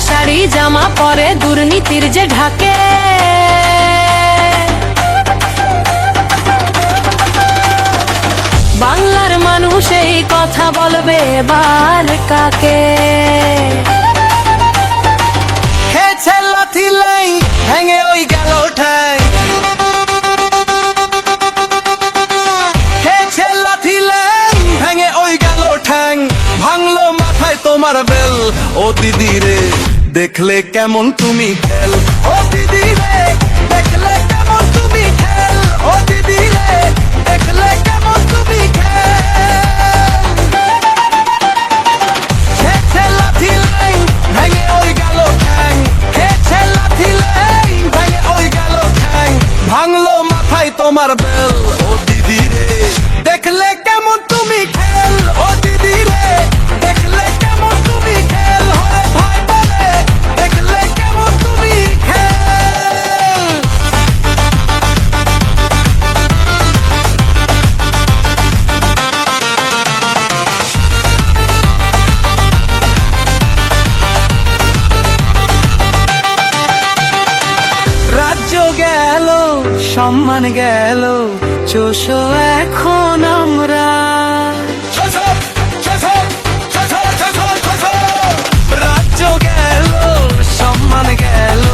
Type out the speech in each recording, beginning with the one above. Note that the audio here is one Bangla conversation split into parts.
শাড়ি জামা পরে দুর্নীতির যে ঢাকে, বাংলার মানুষ এই কথা বলবে এবার কাকে? হেছে লাথি লাই ভেঙে ওই গেল ঠাই, হেছে লাথি লাই ভেঙে ওই গেল ঠ্যাং, ভাঙলো মাথায় তোমার বেল। ও দিদি রে দেখলে কেমন তুমি খেল, ও দিদি রে দেখলে কেমন তুমি খেল, ও দিদি রে দেখলে কেমন তুমি খেল। হেছে লাথি লাই ভেঙে ওই গেল ঠ্যাং, হেছে লাথি লাই ভেঙে ওই গেল ঠ্যাং, ভাঙলো মাথায় তোমার বেল। ও দিদি রে দেখলে কেমন তুমি খেল, ও দিদি রে দেখলে কেমন তুমি খেল, হয় ভাই বলে দেখলে কেমন তুমি খেল। রাজ্য গেল সম্মান গেল, চোষো এখন আমরা। রাজ্য গেল সম্মান গেল,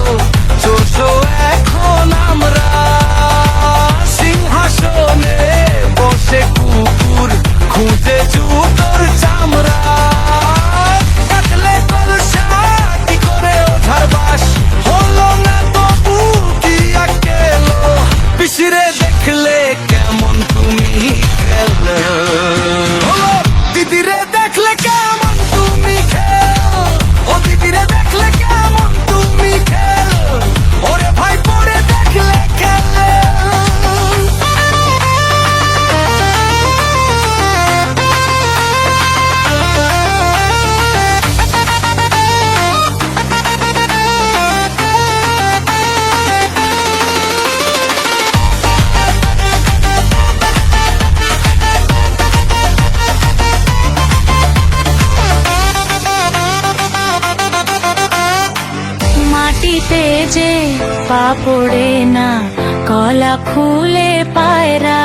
চোষো এখন আমরা। সিংহাসনে বসে কুকুর খুঁজে জুতোর চামড়া, কাটলে কলসা কি করে ওঠার বাস, হলো না তবু কি আকেলো, পিসিরে দেখলে কেমন তুমি খেল, দিদিরে দেখলে কেমন তুমি খেল, ও দিদিরে দেখলে কেমন তুমি খেল, ওরে ভাই পরে দেখলে খেল। মাটিতে যে পা পড়ে না, কলা খুলে পায়রা।